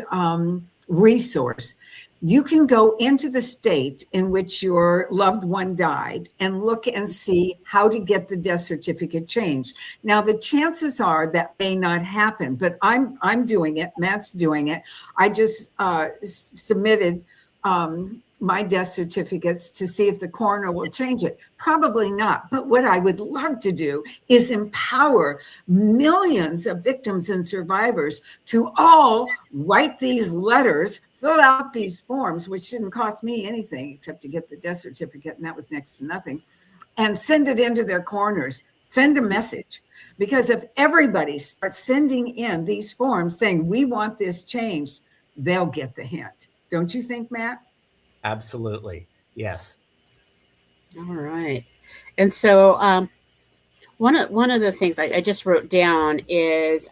resource. You can go into the state in which your loved one died and look and see how to get the death certificate changed. Now, the chances are that may not happen, but I'm doing it. Matt's doing it. I just submitted my death certificates to see if the coroner will change it. Probably not. But what I would love to do is empower millions of victims and survivors to all write these letters, fill out these forms, which didn't cost me anything except to get the death certificate, and that was next to nothing, and send it into their coroners. Send a message. Because if everybody starts sending in these forms saying, we want this changed, they'll get the hint. Don't you think, Matt? Absolutely. Yes. All right. And so one of the things I just wrote down is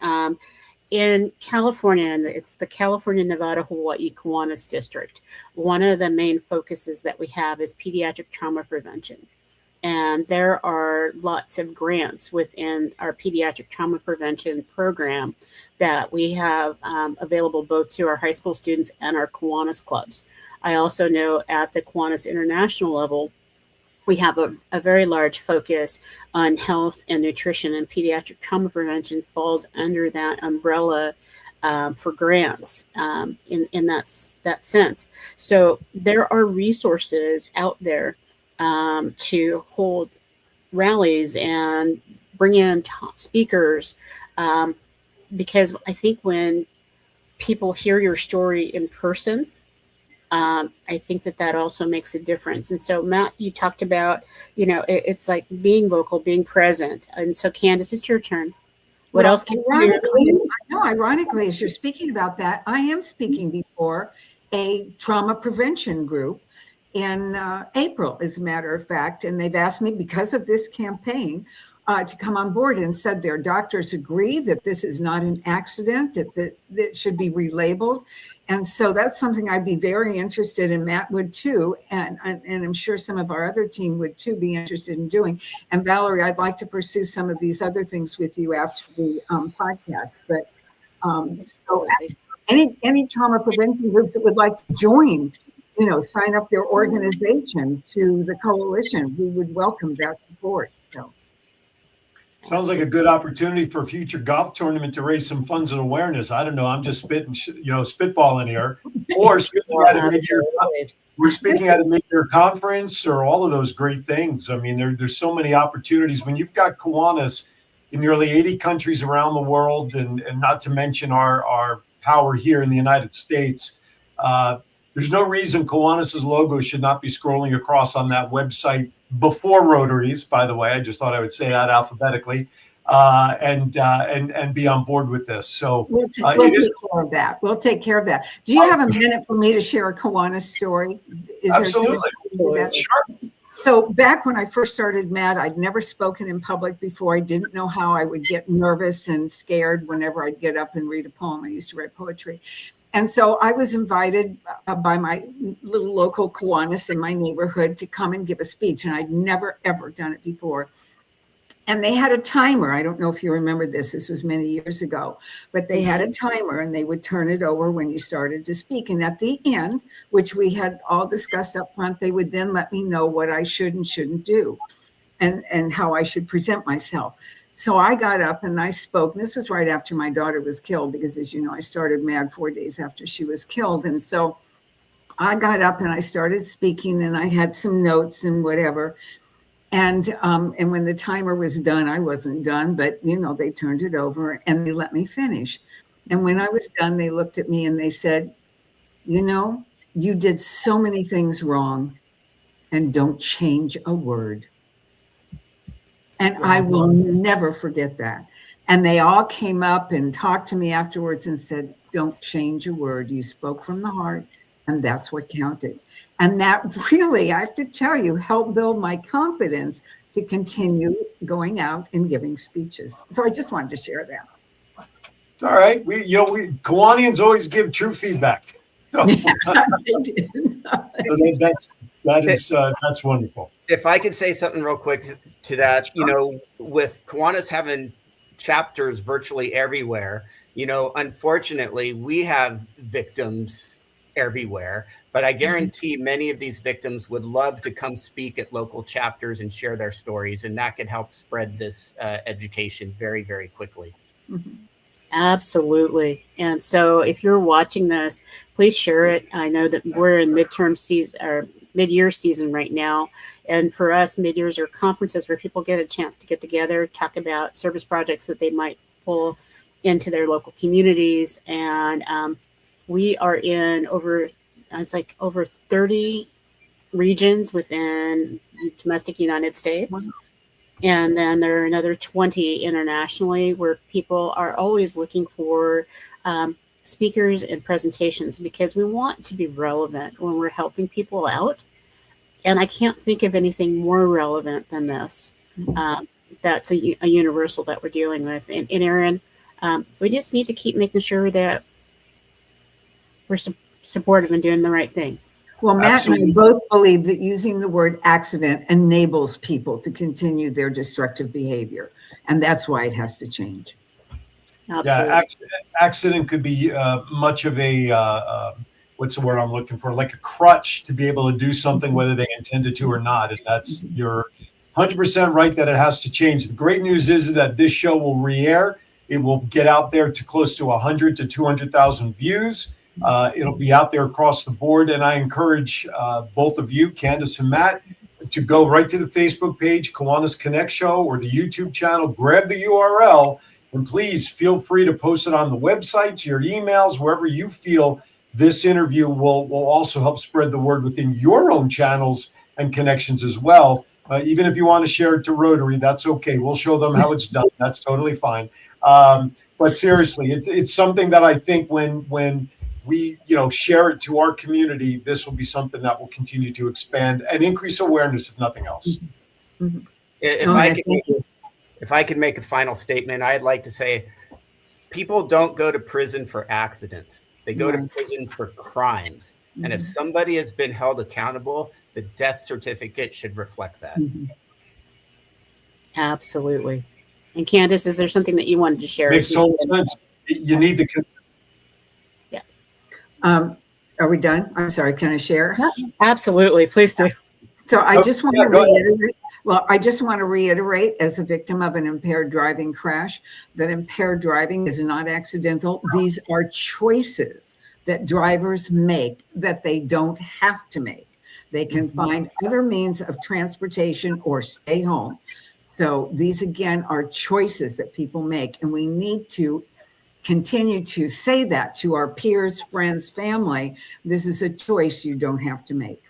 in California, and it's the California, Nevada, Hawaii Kiwanis District. One of the main focuses that we have is pediatric trauma prevention. And there are lots of grants within our pediatric trauma prevention program that we have available both to our high school students and our Kiwanis clubs. I also know at the Kiwanis International level, we have a very large focus on health and nutrition, and pediatric trauma prevention falls under that umbrella for grants in that sense. So there are resources out there to hold rallies and bring in top speakers because I think when people hear your story in person, I think that also makes a difference. And so, Matt, you talked about, it's like being vocal, being present. And so, Candace, it's your turn. What else can you do? Ironically, as you're speaking about that, I am speaking before a trauma prevention group in April, as a matter of fact. And they've asked me, because of this campaign, to come on board, and said their doctors agree that this is not an accident, that it should be relabeled. And so that's something I'd be very interested in. Matt would too. And I'm sure some of our other team would too be interested in doing. And Valerie, I'd like to pursue some of these other things with you after the podcast. But so any trauma prevention groups that would like to join, sign up their organization to the coalition, we would welcome that support. So. Sounds like a good opportunity for a future golf tournament to raise some funds and awareness. I don't know. I'm just spitballing here. Or speaking at a major conference or all of those great things. I mean, there's so many opportunities. When you've got Kiwanis in nearly 80 countries around the world, and not to mention our power here in the United States, there's no reason Kiwanis' logo should not be scrolling across on that website before Rotaries, by the way. I just thought I would say that alphabetically, and be on board with this. So we'll take care of that. We'll take care of that. Do you have a minute for me to share a Kiwanis story? Absolutely. Sure. So back when I first started, Matt, I'd never spoken in public before. I didn't know how I would get nervous and scared whenever I'd get up and read a poem. I used to write poetry. And so I was invited by my little local Kiwanis in my neighborhood to come and give a speech. And I'd never, ever done it before. And they had a timer. I don't know if you remember this. This was many years ago. But they had a timer, and they would turn it over when you started to speak. And at the end, which we had all discussed up front, they would then let me know what I should and shouldn't do. and how I should present myself. So I got up and I spoke. This was right after my daughter was killed, because as you know, I started MAD 4 days after she was killed. And so I got up and I started speaking, and I had some notes and whatever. And when the timer was done, I wasn't done, but they turned it over and they let me finish. And when I was done, they looked at me and they said, you did so many things wrong, and don't change a word. And I will never forget that. And they all came up and talked to me afterwards and said, don't change a word. You spoke from the heart, and that's what counted. And that really, I have to tell you, helped build my confidence to continue going out and giving speeches. So I just wanted to share that. It's all right. We Kiwanians always give true feedback. So, that's wonderful. If I could say something real quick to that, with Kiwanis having chapters virtually everywhere, unfortunately, we have victims everywhere, but I guarantee many of these victims would love to come speak at local chapters and share their stories, and that could help spread this education very, very quickly. Mm-hmm. Absolutely. And so if you're watching this, please share it. I know that we're in midterm season or mid-year season right now. And for us, mid-years are conferences where people get a chance to get together, talk about service projects that they might pull into their local communities. And we are in over 30 regions within the domestic United States. Wow. And then there are another 20 internationally, where people are always looking for speakers and presentations, because we want to be relevant when we're helping people out. And I can't think of anything more relevant than this. That's a universal that we're dealing with. And Aaron, we just need to keep making sure that we're supportive and doing the right thing. Well, Matt and I both believe that using the word accident enables people to continue their destructive behavior. And that's why it has to change. Absolutely. Yeah, accident could be much of a, what's the word I'm looking for? Like a crutch to be able to do something, whether they intended to or not. And that's, you're 100% right that it has to change. The great news is that this show will re-air. It will get out there to close to 100 to 200,000 views. It'll be out there across the board. And I encourage both of you, Candace and Matt, to go right to the Facebook page, Kiwanis Connect Show, or the YouTube channel, grab the URL, and please feel free to post it on the websites, your emails, wherever you feel this interview will also help spread the word within your own channels and connections as well. Even if you want to share it to Rotary, that's okay. We'll show them how it's done. That's totally fine. But seriously, it's something that I think when we share it to our community, this will be something that will continue to expand and increase awareness, if nothing else. Mm-hmm. If I could make a final statement, I'd like to say people don't go to prison for accidents. They go to prison for crimes. Mm-hmm. And if somebody has been held accountable, the death certificate should reflect that. Mm-hmm. Absolutely. And Candace, is there something that you wanted to share? Makes total sense. You need to consider. Yeah. Are we done? I'm sorry. Can I share? Absolutely. Please do. So I just want to reiterate. Well, I just want to reiterate, as a victim of an impaired driving crash, that impaired driving is not accidental. These are choices that drivers make that they don't have to make. They can find other means of transportation or stay home. So these, again, are choices that people make. And we need to continue to say that to our peers, friends, family. This is a choice you don't have to make.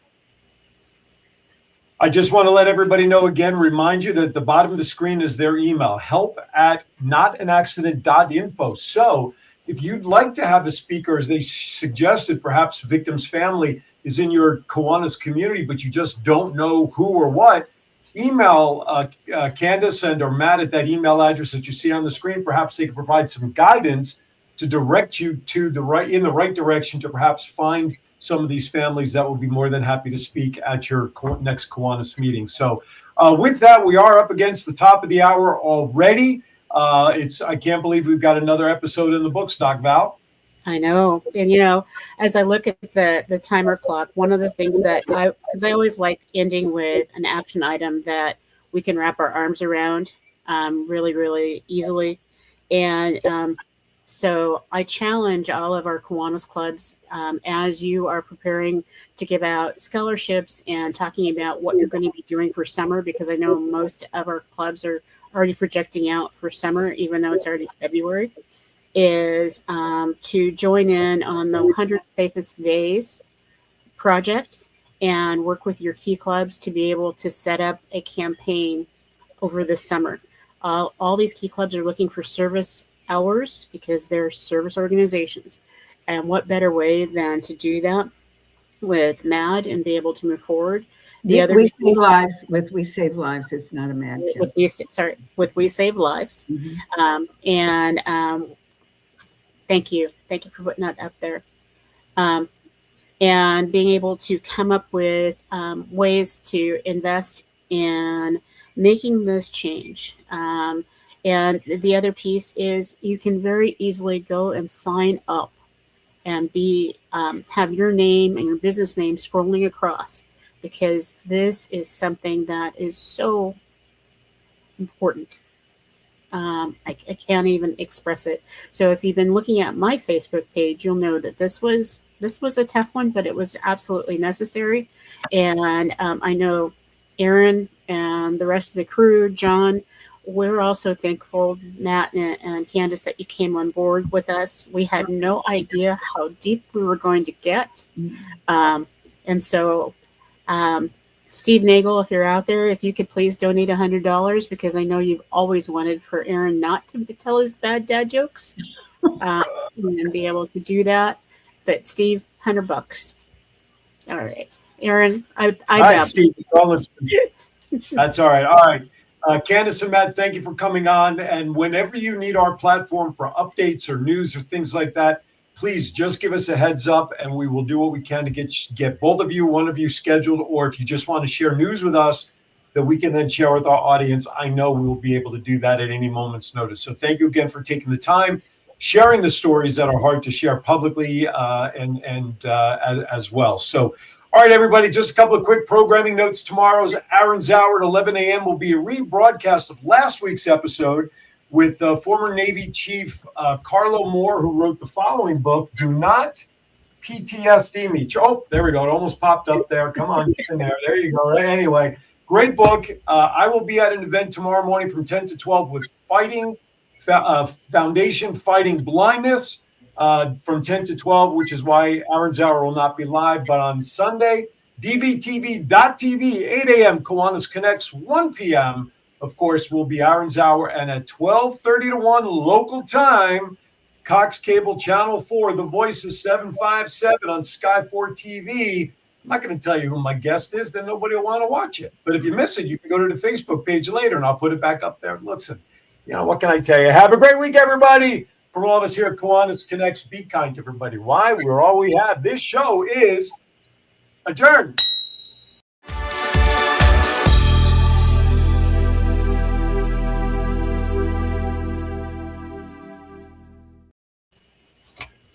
I just want to let everybody know again, remind you that at the bottom of the screen is their email, help@notanaccident.info. So if you'd like to have a speaker, as they suggested, perhaps victim's family is in your Kiwanis community, but you just don't know who or what, email Candace and or Matt at that email address that you see on the screen. Perhaps they can provide some guidance to direct you to in the right direction to perhaps find some of these families that will be more than happy to speak at your next Kiwanis meeting. So with that, we are up against the top of the hour already. I can't believe we've got another episode in the books, Doc Val. I know. And, as I look at the timer clock, one of the things that because I always like ending with an action item that we can wrap our arms around really, really easily. And so I challenge all of our Kiwanis clubs as you are preparing to give out scholarships and talking about what you're going to be doing for summer, because I know most of our clubs are already projecting out for summer, even though it's already February, is to join in on the 100 Safest Days project and work with your key clubs to be able to set up a campaign over the summer. All these key clubs are looking for service hours because they're service organizations. And what better way than to do that with MAD and be able to move forward? We Save Lives. With We Save Lives, it's not a MAD. With We Save Lives. Thank you for putting that up there. And being able to come up with ways to invest in making this change. And the other piece is you can very easily go and sign up and have your name and your business name scrolling across, because this is something that is so important. I can't even express it. So if you've been looking at my Facebook page, you'll know that this was a tough one, but it was absolutely necessary. And I know Aaron and the rest of the crew, John, we're also thankful, Nat and Candace, that you came on board with us. We had no idea how deep we were going to get. And so Steve Nagel, if you're out there, if you could please donate $100, because I know you've always wanted for Aaron not to tell his bad dad jokes and be able to do that. But Steve, $100. All right, Aaron, all right, Steve, that's all right. All right, Candace and Matt, thank you for coming on. And whenever you need our platform for updates or news or things like that, please just give us a heads up, and we will do what we can to get both of you, one of you scheduled, or if you just want to share news with us that we can then share with our audience, I know we will be able to do that at any moment's notice. So thank you again for taking the time, sharing the stories that are hard to share publicly as well. So, all right, everybody, just a couple of quick programming notes. Tomorrow's Aaron's Hour at 11 a.m. will be a rebroadcast of last week's episode with former Navy Chief Carlo Moore, who wrote the following book, Do Not PTSD Me. Oh, there we go. It almost popped up there. Come on, get in there. There you go. Anyway, great book. I will be at an event tomorrow morning from 10 to 12 with Foundation Fighting Blindness from 10 to 12, which is why Aaron's Hour will not be live. But on Sunday, dbtv.tv, 8 a.m., Kiwanis Connects, 1 p.m., of course, will be Aaron's Hour. And at 12:30 to 1 local time, Cox Cable Channel 4, The Voice is 757 on Sky 4 TV. I'm not going to tell you who my guest is, then nobody will want to watch it. But if you miss it, you can go to the Facebook page later, and I'll put it back up there. Listen, what can I tell you? Have a great week, everybody. From all of us here at Kiwanis Connects, be kind to everybody. Why? We're all we have. This show is adjourned.